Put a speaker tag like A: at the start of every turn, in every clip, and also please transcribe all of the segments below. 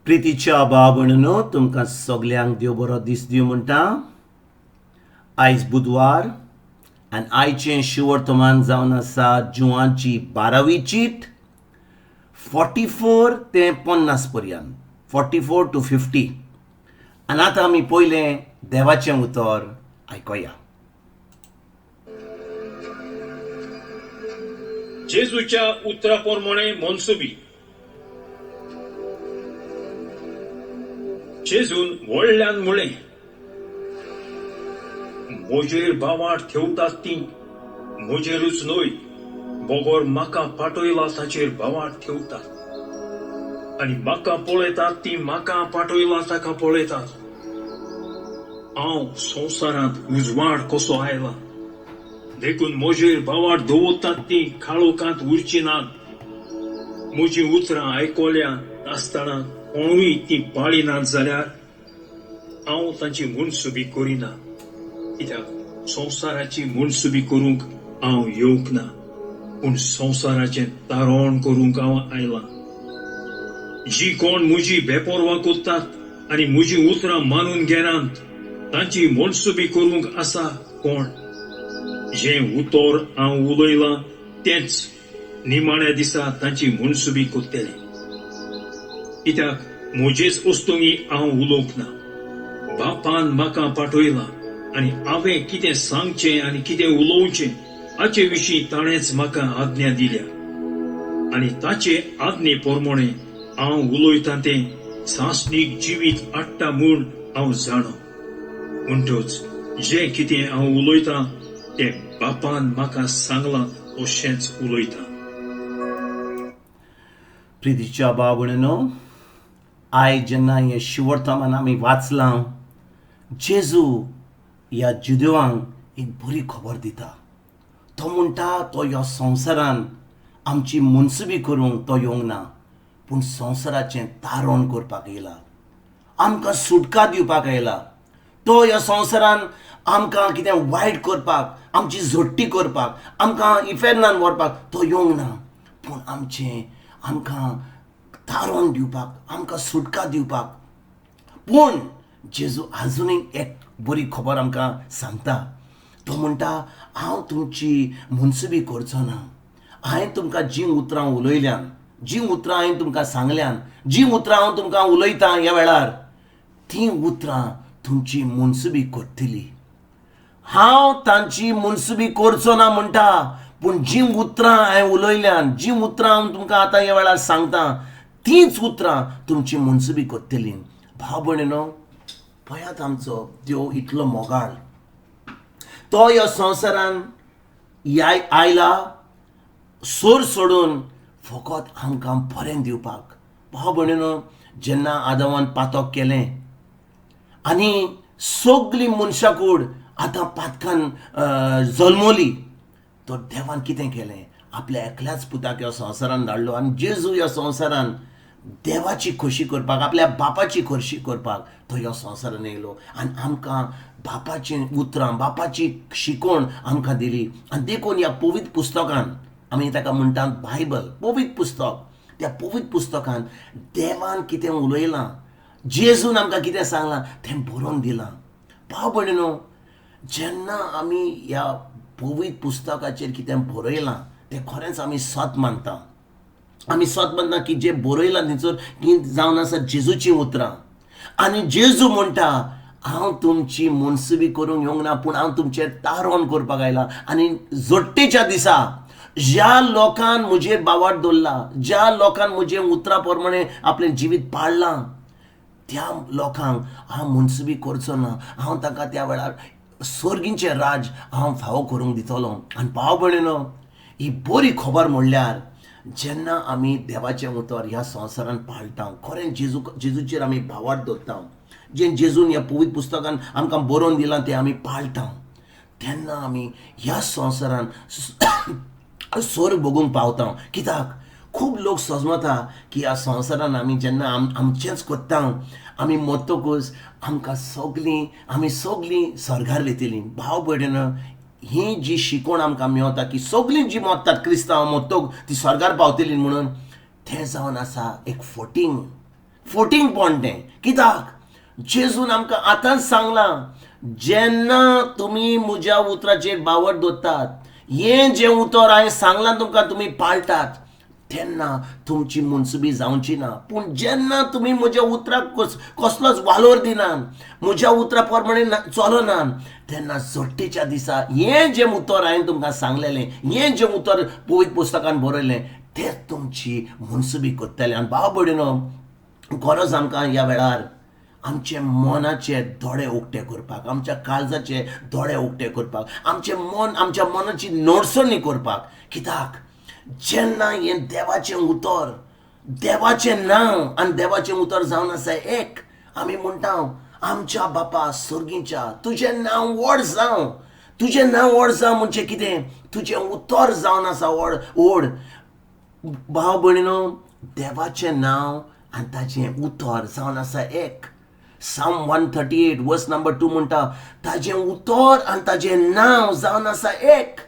A: प्रितीच्या भाव भयणींनो, तुमकां सगल्यांक देव बरो दीस दिवं म्हणटा. आयज बुधवार आनी आयचें शिवर्तमान जावन आसा जुवांची 12वी चीट 44 ते 50 पर्यंत 44 to 50. आनी आतां आमी पयलें देवाचें उतर आयकोया.
B: जेजूच्या उतरा प्रमाणे मनसुबी. जेजून व्हडल्यान म्हळें, म्हजेर बावाट ठेवतात ती म्हजेरूच न्हय, बोगोर म्हाका पाठयला ताचेर बावाट ठेवतात. आनी म्हाका पळयतात ती म्हाका पाठयला ताका पळयतात. हांव संवसारांत उजवाड कसो आयला, देखून म्हजेर बावाट दवरतात ती काळोखांत उरची नात. म्हजी उतरां आयकोल्या आसतना कोणूय ती पाळिनात जाल्यार हांव तांची मनसुबी करिना, कित्याक संवसाराची मनसुबी करूंक हांव येवंक ना, पूण संवसाराचें तारण करूंक हांव आयला. जी कोण म्हजी बेपरवा करतात आनी म्हजी उतरां मानून घेनात, तांची मनसुबी करूंक आसा कोण. जें उतर हांव उलयलां तेंच निमाण्या दिसा तांची मनसुबी करतलें, कित्याक म्हजेच वस्तुंगी हांव उलोवंक ना. बापान म्हाका पाठयला आनी हांवें कितें सांगचें आनी कितें उलोवचें हाचे विशीं ताणेंच म्हाका आज्ञा दिल्या. आनी ताचे आज्ञे प्रमाणे हांव उलयतां तें सासणीक जिवीत हाडटा म्हूण हांव जाणा. म्हणटच जें कितें हांव उलयतां तें बापान म्हाका सांगलां तशेंच उलयतां.
A: प्रितीच्या भाव भयणींनो, आयज जेन्ना हें शिवर्तमान आमी वाचलां, जेजू ह्या जुदेवांक एक बरी खबर दिता. तो म्हणटा तो ह्या संवसारान आमची मनसुबी करूंक तो येवंक ना, पूण संवसाराचें तारण करपाक येयला, आमकां सुटका दिवपाक येयला. तो ह्या संवसारान आमकां कितें वायट करपाक, आमची झडटी करपाक, आमकां इफेरनान व्हरपाक तो येवंक ना, पूण आमकां तारण दिवपाक, आमकां सुटका दिवपाक. पूण जेजू आजुनूय एक बरी खबर आमकां सांगता. तो म्हणटा, हांव तुमची मनसुबी करचो ना. हांवें तुमकां जीं उतरां उलयल्यान, जीं उतरां हांवें तुमकां सांगल्यान, जीं उतरां हांव तुमकां उलयतां ह्या वेळार, तीं उतरां तुमची मनसुबी करतली. हांव तांची मनसुबी करचो ना म्हणटा, पूण जीं उतरां हांवें उलयल्यान, जीं उतरां हांव तुमकां आतां ह्या वेळार सांगतां, तींच उतरां तुमची मनसुबी करतली. भाव भयणींनो, पळयात आमचो देव इतलो मोगाळ. तो ह्या संवसारान आयला सोर सोडून फकत आमकां बरें दिवपाक. भाव भयणींनो, जेन्ना आदामान पातक केलें आनी सगळीं मनशां कूड आतां पातकान जल्मली, तो देवान कितें केलें? आपल्या एकल्याच पुताक ह्या संवसारान धाडलो. आनी जेजू ह्या संवसारान देवाची खोशी करपाक, आपल्या बापाची खोशी करपाक तो ह्या संवसारान येयलो. आनी आमकां बापाचीं उतरां, बापाची शिकवण आमकां दिली. आनी देखून ह्या पवित्र पुस्तकान, आमी ताका म्हणटात बायबल, पवित्र पुस्तक, त्या पवित्र पुस्तकान देवान कितें उलयलां, जेजून आमकां कितें सांगलां तें बरोवन दिलां. भाव भयणींनो, जेन्ना आमी ह्या पवित्र पुस्तकाचेर कितें बरयलां तें खरेंच आमी सत मानता. आमी सत मानता की जें बरयलां थंयसर की जावन आसा जेजूचीं उतरां. आनी जेजू म्हणटा, हांव तुमची मनसुबी करूंक येवंक ना, पूण हांव तुमचेर तारण करपाक आयला. आनी जोडटेच्या दिसा ज्या लोकान म्हजेर बावाट दवरला, ज्या लोकान म्हजे उतरां प्रमाणे आपलें जिवीत पाळलां, त्या लोकांक हांव मनसुबी करचो ना. हांव ताका त्या वेळार सर्गींचें राज हांव फावो करूंक दितलो. आनी भाव भयणींनो, ही बरी खबर म्हणल्यार जेन्ना आमी देवाचें उतर ह्या संवसारान पाळटा, खरें जेजूचेर आमी बावाट दवरता, जें जेजून ह्या पवित्र पुस्तकान आमकां बरोवन दिलां तें आमी पाळटा, तेन्ना आमी ह्या संवसारान स्वर्ग भोगूंक पावता. कित्याक खूब लोक सजमता की ह्या संवसारान आमी जेन्ना आमचेंच करता, आमी मरतकूच आमकां आमी सगळीं स्वर्गार वयतलीं. भाव भयणींनो, ही जी शिकवण आमकां मेळटा की सगळीं जीं मरतात क्रिस्तांव मरतक ती स्वर्गार पावतलीं म्हणून, तें जावन आसा एक फटींग. 14 पॉयंट तें कित्याक जेजून आमकां आतांच सांगलां जेन्ना तुमी म्हज्या उतराचेर बावर दवरतात हें जें उतर हांवें सांगलां तुमकां तुमी पाळटात तेन्ना तुमची मुनसुबी जावची ना. पूण जेन्ना तुमी म्हज्या उतराक कसलोच वालोर दिनात म्हज्या उतरा प्रमाणे चलनात तेन्ना जोडटेच्या दिसा हें जें उतर हांवें तुमकां सांगलेलें हें जें उतर पवित्र पुस्तकान बरयलें तें तुमची मुनसुबी करतलें. आनी भाव भयणीनो गरज आमकां ह्या वेळार आमचे मनाचे दोळे उक्ते करपाक आमच्या काळजाचे दोळे उक्ते करपाक आमच्या मनाची नडसणी करपाक. कित्याक जेन्ना हें देवाचें उतर देवाचें नांव आनी देवाचें उतर जावन आसा एक आमी म्हणटा आमच्या बापा सर्गीच्या तुजें नांव व्हड जावं. तुजें नांव व्हड जावं म्हणजे कितें तुजें उतर जावन आसा व्हड. भाव भयणीनो देवाचें नांव आनी ताचें उतर जावन आसा एक. Psalm 138 वर्स नंबर 2 म्हणटा ताजें उतर आनी ताजें नांव जावन आसा एक.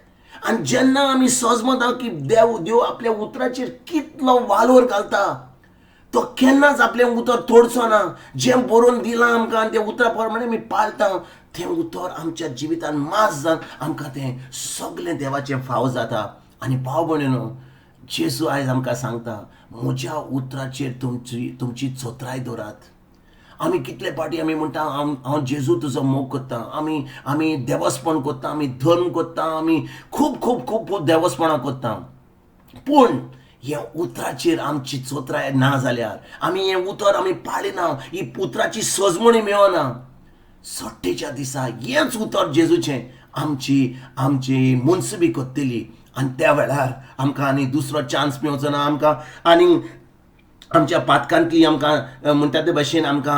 A: आनी जेन्ना आमी समजता की देव आपल्या उतराचेर कितलो वालोर घालता तो केन्नाच आपलें उतर तोडचो ना. जें बरोवन दिलां आमकां तें उतरा प्रमाणे आमी पाळटा तें उतर आमच्या जिवितान मास जावन आमकां तें सगळें देवाचें फाव जाता. आनी भाव भयणीनो जेजू आयज आमकां सांगता म्हज्या उतराचेर तुमची चोत्राय दवरात. आमी कितले पाटी आमी म्हणटा हांव जेजू तुजो मोग करता आमी देवस्पण करता आमी धर्म करता आमी खूब खूब खूब देवस्पणां करता. पूण हे उतराचेर आमची चोत्राय ना जाल्यार आमी हें उतर आमी पाळिना ही उतराची सजमणी मेळना सट्टेच्या दिसा हेंच उतर जेजूचें आमची मुनसुबी करतली. आनी त्या वेळार आमकां आनी दुसरो चान्स मेळचो ना. आमकां आनी आमच्या पातकांतली आमकां म्हणटा ते भाशेन आमकां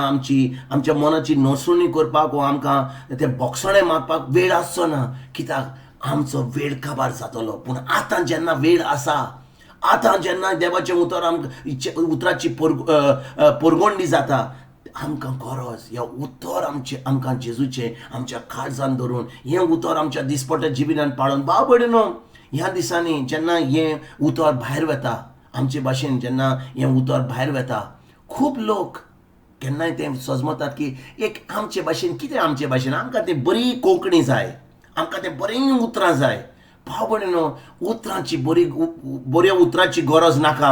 A: आमच्या मनाची नोसणी करपाक वा आमकां तें बोगसणे मारपाक वेळ आसचो ना. कित्याक आमचो वेळ काबार जातलो. पूण आतां जेन्ना वेळ आसा आतां जेन्ना देवाचें उतर आमकां उतराची परगोंडी जाता आमकां गरज हें उतर आमकां जेजूचें आमच्या काळजान धरून हें उतर आमच्या दिसपट्या जिवितान पाळून. भाव भयणीनो ह्या दिसांनी जेन्ना हें उतर भायर वता आमचे भाशेन जेन्ना हें उतर भायर वता खूब लोक केन्नाय तें सजमतात की एक आमचे भाशेन कितें आमचे भाशेन आमकां तें बरी कोंकणी जाय आमकां तें बरीं उतरां जाय. भाव भयणीनो उतरांची बऱ्या उतराची गरज नाका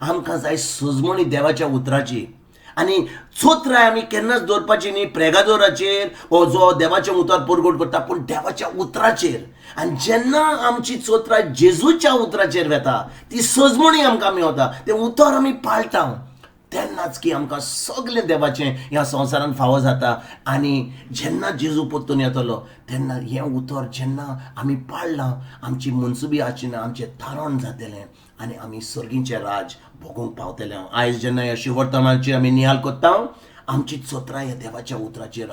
A: आमकां जाय सजमणी देवाच्या उतराची. आनी चोत्राय आमी केन्नाच दवरपाची न्ही प्रेगादोराचेर हो जो देवाचें उतर परगट करता पूण देवाच्या उतराचेर. आनी जेन्ना आमची चोत्राय जेजूच्या उतराचेर वता ती सजमणी आमकां मेळटा तें उतर आमी पाळटा तेन्नाच की आमकां सगळें देवाचें ह्या संवसारान फावो जाता. आनी जेन्ना जेजू परतून येतलो तेन्ना हें उतर जेन्ना आमी पाळलां आमची मुनसुबी आसची ना आमचें थारण जातलें आनी आमी सर्गीचें राज भोगूंक पावतले. आयज जेन्ना ह्या शिवर्तमानाची आमी नियाळ करता आमची चोत्राय ह्या देवाच्या उतराचेर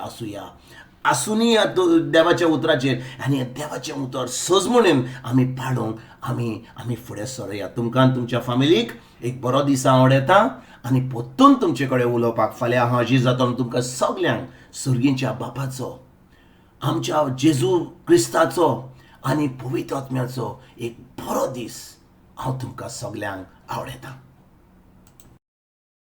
A: आसुनी ह्या देवाच्या उतराचेर आनी ह्या देवाचें उतर सजमणीन आमी पाळूंक आमी फुडें सरूया. तुमकां तुमच्या फॅमिलीक एक बरो दीस हांव येता आनी परतून तुमचे कडेन उलोवपाक फाल्यां हाजीर जाता. तुमकां सगल्यांक सुर्गीच्या बापाचो आमच्या जेजू क्रिस्ताचो आनी पवित्र आत्म्याचो एक बरो दीस हांव तुमकां सगल्यांक आवडयता.